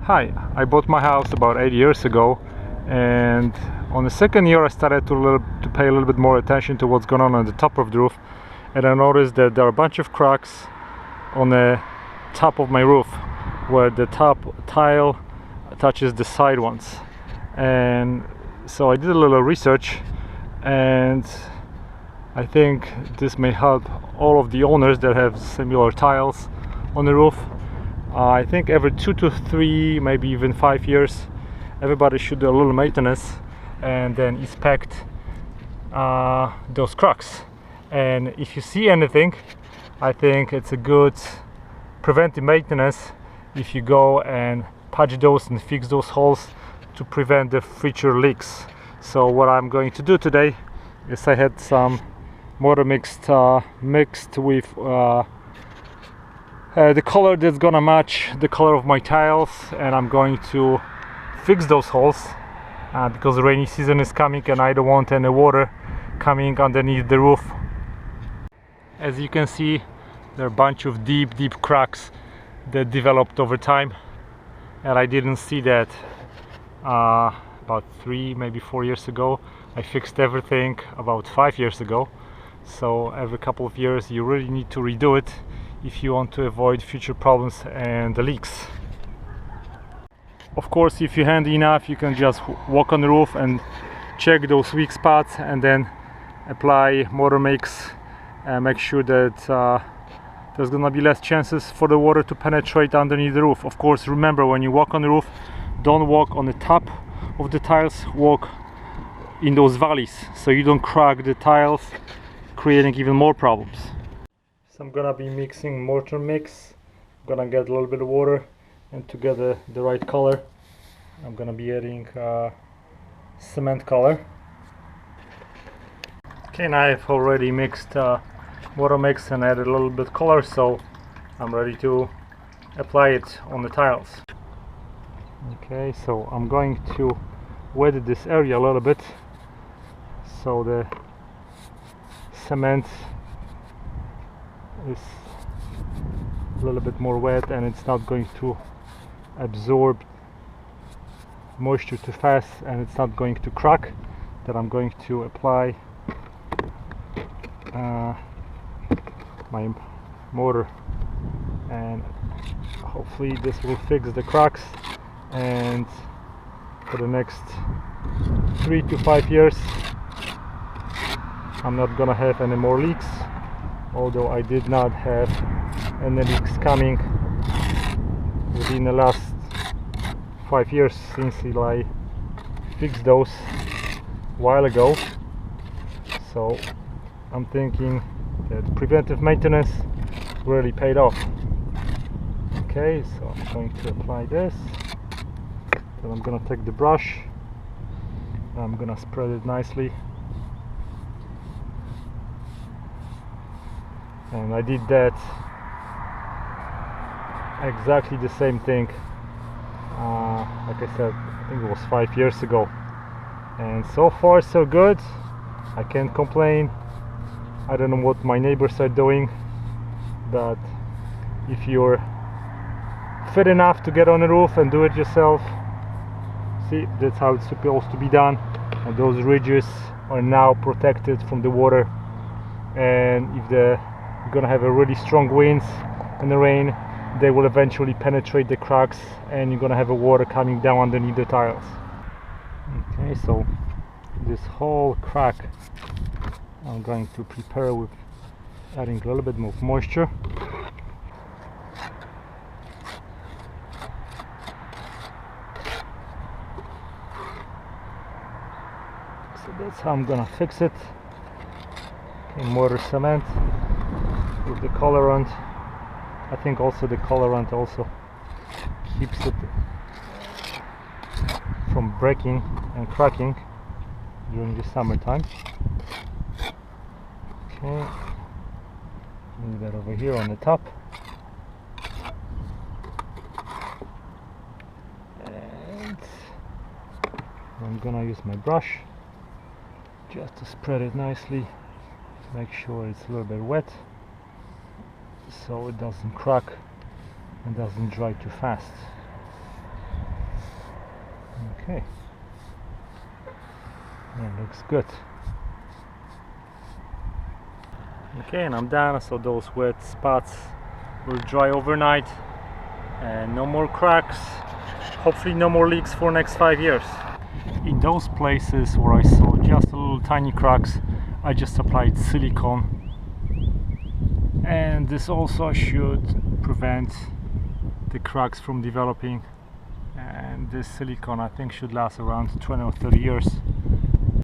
Hi, I bought my house about 8 years ago, and on the second year I started to pay a little bit more attention to what's going on the top of the roof, and I noticed that there are a bunch of cracks on the top of my roof where the top tile touches the side ones. And so I did a little research, and I think this may help all of the owners that have similar tiles on the roof. I think every 2 to 3, maybe even 5 years, everybody should do a little maintenance and then inspect those cracks. And if you see anything, I think it's a good preventive maintenance if you go and patch those and fix those holes to prevent the future leaks. So what I'm going to do today is I had some mortar mixed with the color that's gonna match the color of my tiles, and I'm going to fix those holes because the rainy season is coming and I don't want any water coming underneath the roof. As you can see, there are a bunch of deep cracks that developed over time, and I didn't see that about 3, maybe 4 years ago. I fixed everything about 5 years ago. So every couple of years you really need to redo it if you want to avoid future problems and the leaks. Of course, if you're handy enough, you can just walk on the roof and check those weak spots and then apply mortar mix and make sure that there's gonna be less chances for the water to penetrate underneath the roof. Of course, remember, when you walk on the roof, don't walk on the top of the tiles, walk in those valleys so you don't crack the tiles, creating even more problems. So I'm gonna be mixing mortar mix. I'm gonna get a little bit of water, and to get the right color I'm gonna be adding cement color. Okay, now I've already mixed mortar mix and added a little bit color, so I'm ready to apply it on the tiles. Okay, so I'm going to wet this area a little bit so the cement is a little bit more wet and it's not going to absorb moisture too fast, and it's not going to crack. Then I'm going to apply my mortar, and hopefully this will fix the cracks, and for the next 3 to 5 years I'm not gonna have any more leaks, although I did not have any leaks coming within the last 5 years since I fixed those a while ago. So I'm thinking that preventive maintenance really paid off. Okay, so I'm going to apply this, then I'm gonna take the brush and I'm gonna spread it nicely. And I did that exactly the same thing, like I said, I think it was 5 years ago, and so far so good. I can't complain. I don't know what my neighbors are doing, but if you're fit enough to get on the roof and do it yourself, see, that's how it's supposed to be done. And those ridges are now protected from the water, and if you're gonna have a really strong winds and the rain, they will eventually penetrate the cracks and you're gonna have a water coming down underneath the tiles. Okay, so this whole crack I'm going to prepare with adding a little bit more moisture. So that's how I'm gonna fix it. Okay, mortar cement with the colorant. I think also the colorant also keeps it from breaking and cracking during the summertime. Okay, move that over here on the top, and I'm gonna use my brush just to spread it nicely, make sure it's a little bit wet so it doesn't crack and doesn't dry too fast. Okay, that looks good. Okay, and I'm done, so those wet spots will dry overnight and no more cracks, hopefully no more leaks for next 5 years. In those places where I saw just a little tiny cracks, I just applied silicone, and this also should prevent the cracks from developing, and this silicone I think should last around 20 or 30 years.